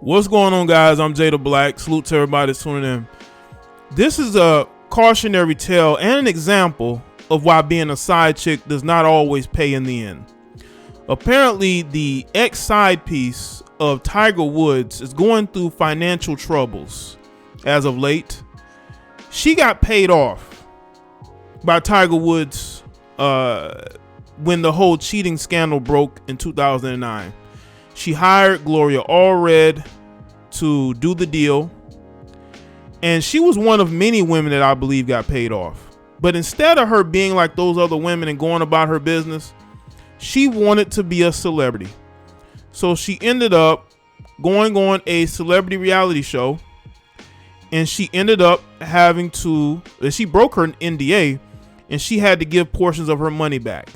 What's going on, guys? I'm Jaye the Black. Salute to everybody that's tuning in. This is a cautionary tale and an example of why being a side chick does not always pay in the end. Apparently, the ex-SidePiece of Tiger Woods is going through financial troubles as of late. She got paid off by Tiger Woods when the whole cheating scandal broke in 2009. She hired Gloria Allred to do the deal, and she was one of many women that I believe got paid off. But instead of her being like those other women and going about her business, she wanted to be a celebrity. So she ended up going on a celebrity reality show, and she ended up having to, she broke her NDA, and she had to give portions of her money back.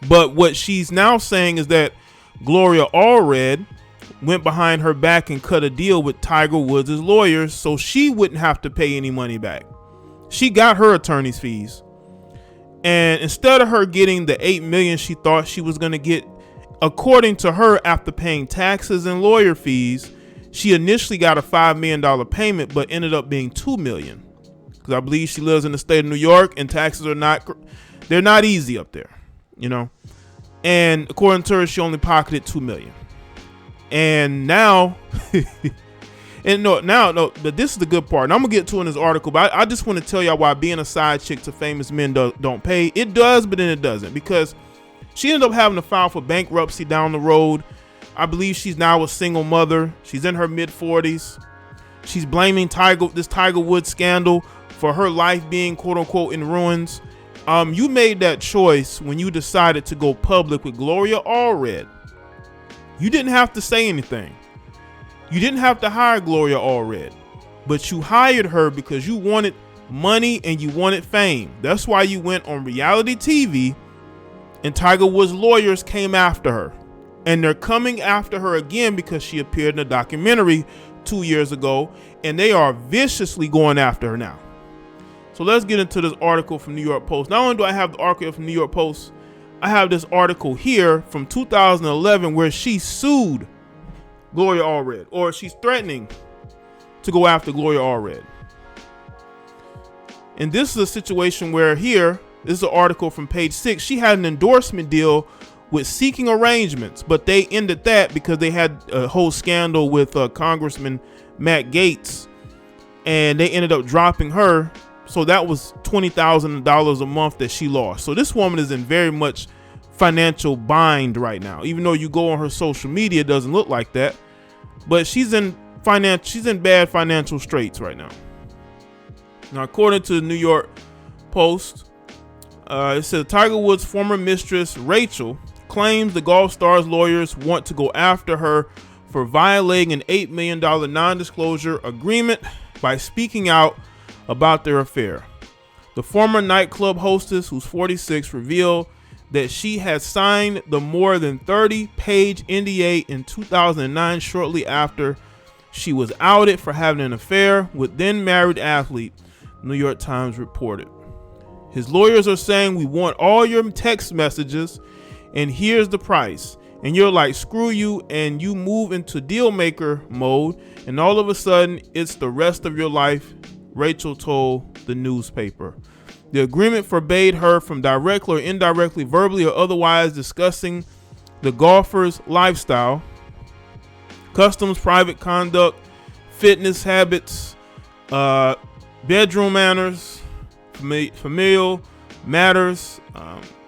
But what she's now saying is that Gloria Allred went behind her back and cut a deal with Tiger Woods' lawyers so she wouldn't have to pay any money back. She got her attorney's fees. And instead of her getting the $8 million she thought she was going to get, according to her, after paying taxes and lawyer fees, she initially got a $5 million payment, but ended up being $2 million. Because I believe she lives in the state of New York and taxes are they're not easy up there, you know. And according to her, she only pocketed $2 million. And now, but this is the good part. And I'm gonna get to in this article, but I just want to tell y'all why being a side chick to famous men don't pay. It does, but then it doesn't, because she ended up having to file for bankruptcy down the road. I believe she's now a single mother. She's in her mid-40s. She's blaming this Tiger Woods scandal for her life being quote unquote in ruins. You made that choice when you decided to go public with Gloria Allred. You didn't have to say anything. You didn't have to hire Gloria Allred, but you hired her because you wanted money and you wanted fame. That's why you went on reality TV, and Tiger Woods' lawyers came after her. And they're coming after her again because she appeared in a documentary 2 years ago, and they are viciously going after her now. So let's get into this article from New York Post. Not only do I have the article from New York Post, I have this article here from 2011 where she sued Gloria Allred, or she's threatening to go after Gloria Allred. And this is a situation where this is an article from page 6. She had an endorsement deal with Seeking Arrangements, but they ended that because they had a whole scandal with Congressman Matt Gaetz, and they ended up dropping her. So that was $20,000 a month that she lost. So this woman is in very much financial bind right now. Even though you go on her social media, it doesn't look like that. But she's in bad financial straits right now. Now, according to the New York Post, it says Tiger Woods' former mistress, Rachel, claims the golf star's lawyers want to go after her for violating an $8 million non-disclosure agreement by speaking out about their affair. The former nightclub hostess, who's 46, revealed that she had signed the more than 30-page NDA in 2009 shortly after she was outed for having an affair with then-married athlete, New York Times reported. His lawyers are saying, we want all your text messages, and here's the price. And you're like, screw you, and you move into deal maker mode, and all of a sudden, it's the rest of your life, Rachel told the newspaper. The agreement forbade her from directly or indirectly, verbally or otherwise discussing the golfer's lifestyle, customs, private conduct, fitness habits, bedroom manners, familial matters,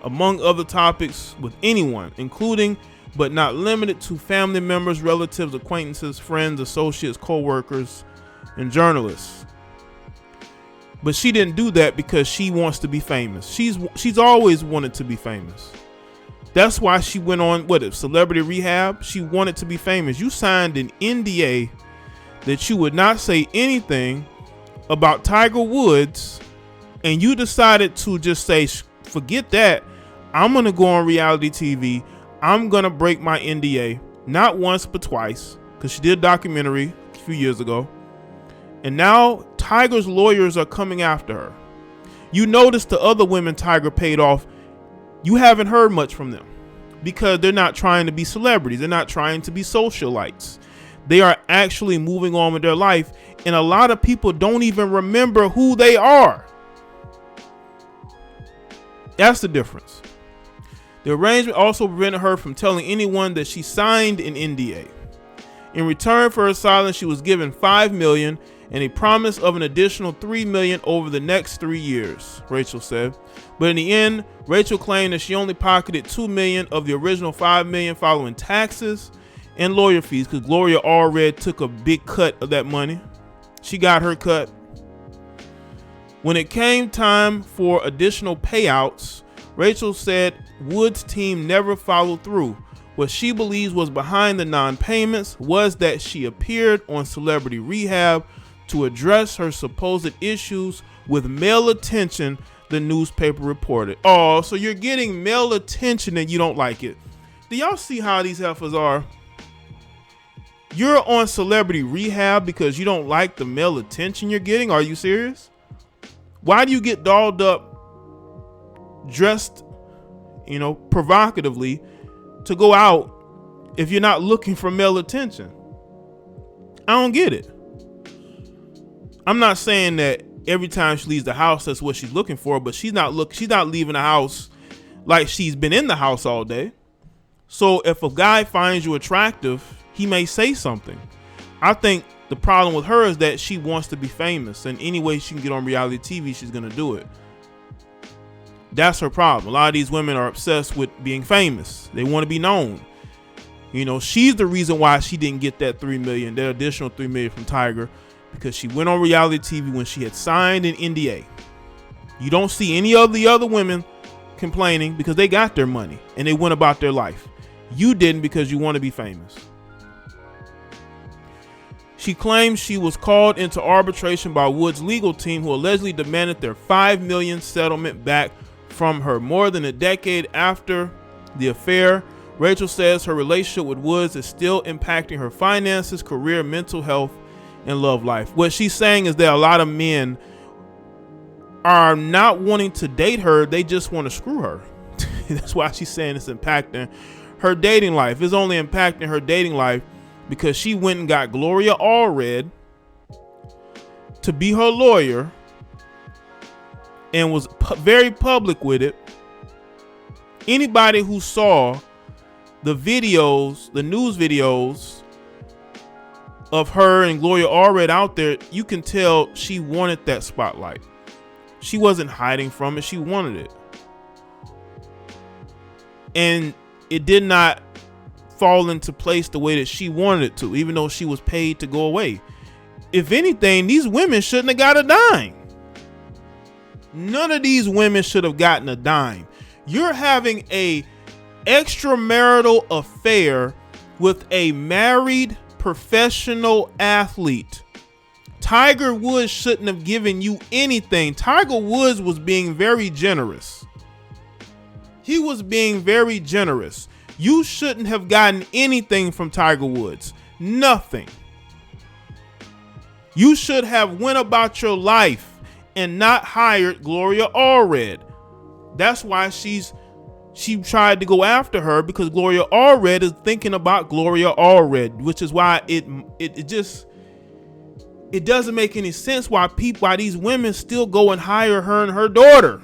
among other topics with anyone, including but not limited to family members, relatives, acquaintances, friends, associates, co-workers, and journalists. But she didn't do that because she wants to be famous. She's always wanted to be famous. That's why she went on celebrity rehab. She wanted to be famous. You signed an NDA that you would not say anything about Tiger Woods, and you decided to just say, forget that. I'm going to go on reality TV. I'm going to break my NDA, not once but twice, because she did a documentary a few years ago. And now Tiger's lawyers are coming after her. You notice the other women Tiger paid off, you haven't heard much from them because they're not trying to be celebrities. They're not trying to be socialites. They are actually moving on with their life, and a lot of people don't even remember who they are. That's the difference. The arrangement also prevented her from telling anyone that she signed an NDA. In return for her silence, she was given $5 million and a promise of an additional $3 million over the next 3 years, Rachel said. But in the end, Rachel claimed that she only pocketed $2 million of the original $5 million following taxes and lawyer fees, because Gloria Allred took a big cut of that money. She got her cut. When it came time for additional payouts, Rachel said Wood's team never followed through. What she believes was behind the non-payments was that she appeared on Celebrity Rehab to address her supposed issues with male attention, the newspaper reported. Oh, so you're getting male attention and you don't like it. Do y'all see how these heifers are? You're on Celebrity Rehab because you don't like the male attention you're getting? Are you serious? Why do you get dolled up, dressed, provocatively to go out if you're not looking for male attention? I don't get it. I'm not saying that every time she leaves the house that's what she's looking for, but she's not leaving the house like she's been in the house all day. So if a guy finds you attractive, he may say something. I think the problem with her is that she wants to be famous, and any way she can get on reality TV, she's gonna do it. That's her problem. A lot of these women are obsessed with being famous. They want to be known. She's the reason why she didn't get that additional $3 million from Tiger, because she went on reality TV when she had signed an NDA. You don't see any of the other women complaining because they got their money and they went about their life. You didn't because you want to be famous. She claims she was called into arbitration by Wood's legal team, who allegedly demanded their $5 million settlement back from her. More than a decade after the affair, Rachel says her relationship with Woods is still impacting her finances, career, mental health, and love life. What she's saying is that a lot of men are not wanting to date her. They just want to screw her. That's why she's saying it's impacting her dating life. It's only impacting her dating life because she went and got Gloria Allred to be her lawyer and was very public with it. Anybody who saw the videos, the news videos of her and Gloria Allred out there, you can tell she wanted that spotlight. She wasn't hiding from it. She wanted it. And it did not fall into place the way that she wanted it to, even though she was paid to go away. If anything, these women shouldn't have got a dime. None of these women should have gotten a dime. You're having a extramarital affair with a married professional athlete. Tiger Woods shouldn't have given you anything. Tiger Woods was being very generous. He was being very generous. You shouldn't have gotten anything from Tiger Woods. Nothing. You should have went about your life and not hired Gloria Allred. That's why she tried to go after her, because Gloria Allred is thinking about Gloria Allred, which is why it doesn't make any sense why these women still go and hire her and her daughter.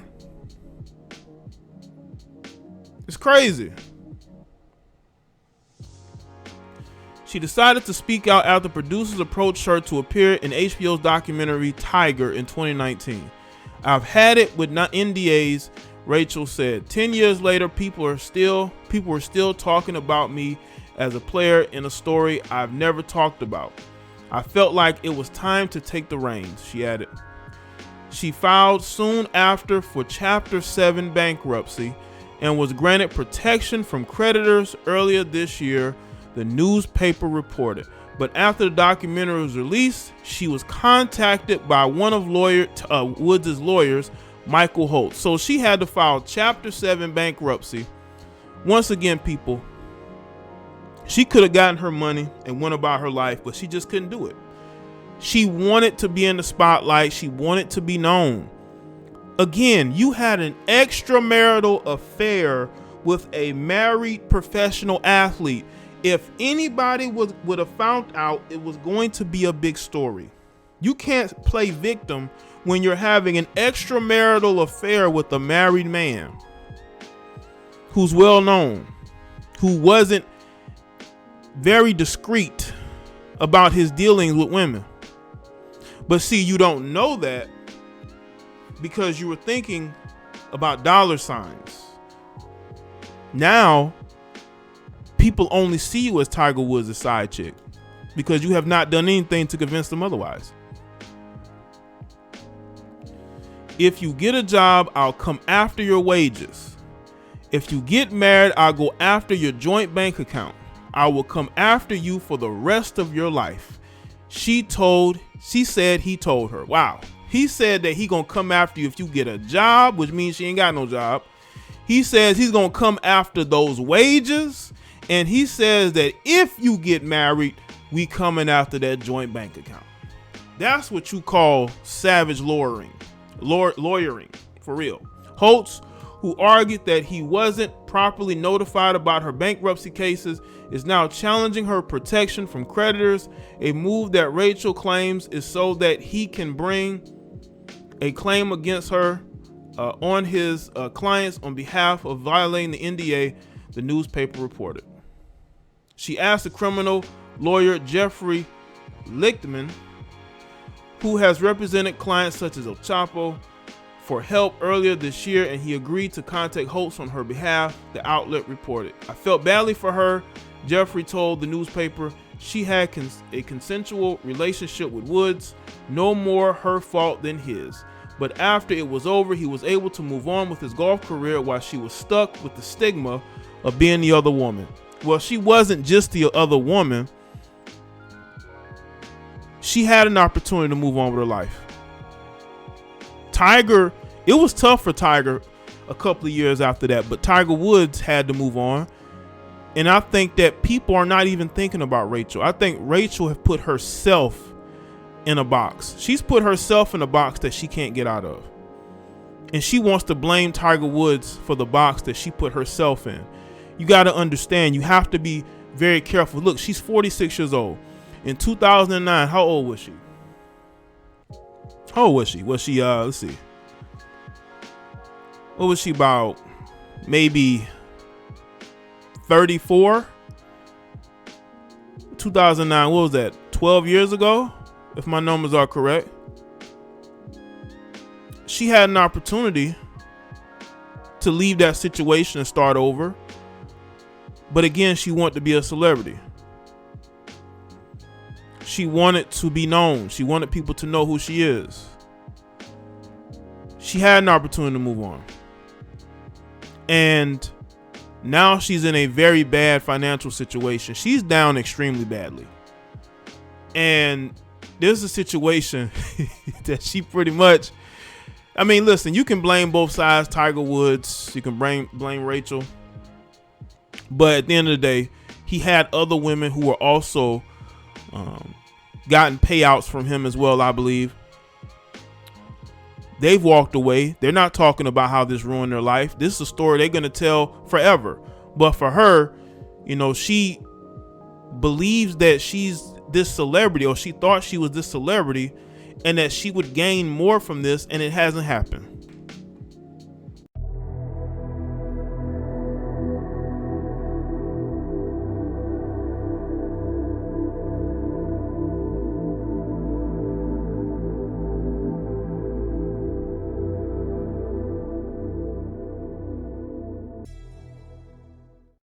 It's crazy. She decided to speak out after producers approached her to appear in HBO's documentary Tiger in 2019. I've had it with NDAs, Rachel said. 10 years later, people were still talking about me as a player in a story I've never talked about. I felt like it was time to take the reins, she added. She filed soon after for Chapter 7 bankruptcy and was granted protection from creditors earlier this year, the newspaper reported. But after the documentary was released, she was contacted by one of Woods' lawyers, Michael Holt. So she had to file Chapter 7 bankruptcy. Once again, people, she could have gotten her money and went about her life, but she just couldn't do it. She wanted to be in the spotlight. She wanted to be known. Again, you had an extramarital affair with a married professional athlete. If anybody would have found out, it was going to be a big story. You can't play victim when you're having an extramarital affair with a married man who's well known, who wasn't very discreet about his dealings with women. But see, you don't know that because you were thinking about dollar signs. Now, people only see you as Tiger Woods' side chick because you have not done anything to convince them otherwise. If you get a job, I'll come after your wages. If you get married, I'll go after your joint bank account. I will come after you for the rest of your life. She said he told her. Wow. He said that he gonna come after you if you get a job, which means she ain't got no job. He says he's gonna come after those wages. And he says that if you get married, we coming after that joint bank account. That's what you call savage lawyering for real. Holtz, who argued that he wasn't properly notified about her bankruptcy cases, is now challenging her protection from creditors, a move that Rachel claims is so that he can bring a claim against her on his clients on behalf of violating the NDA, the newspaper reported. She asked the criminal lawyer Jeffrey Lichtman, who has represented clients such as El Chapo, for help earlier this year, and he agreed to contact Holtz on her behalf, the outlet reported. I felt badly for her, Jeffrey told the newspaper. She had a consensual relationship with Woods, no more her fault than his. But after it was over, he was able to move on with his golf career while she was stuck with the stigma of being the other woman. Well, she wasn't just the other woman. She had an opportunity to move on with her life. Tiger, it was tough for Tiger a couple of years after that, but Tiger Woods had to move on. And I think that people are not even thinking about Rachel. I think Rachel has put herself in a box. She's put herself in a box that she can't get out of. And she wants to blame Tiger Woods for the box that she put herself in. You got to understand, you have to be very careful. Look, she's 46 years old. In 2009, how old was she? How old was she? Was she, let's see. What was she, about maybe 34? 2009, what was that? 12 years ago, if my numbers are correct. She had an opportunity to leave that situation and start over. But again, she wanted to be a celebrity. She wanted to be known. She wanted people to know who she is. She had an opportunity to move on. And now she's in a very bad financial situation. She's down extremely badly. And there's a situation that she pretty much, I mean, listen, you can blame both sides, Tiger Woods, you can blame Rachel. But at the end of the day, he had other women who were also gotten payouts from him as well, I believe. They've walked away. They're not talking about how this ruined their life. This is a story they're going to tell forever. But for her, you know, she believes that she's this celebrity, or she thought she was this celebrity, and that she would gain more from this, and it hasn't happened.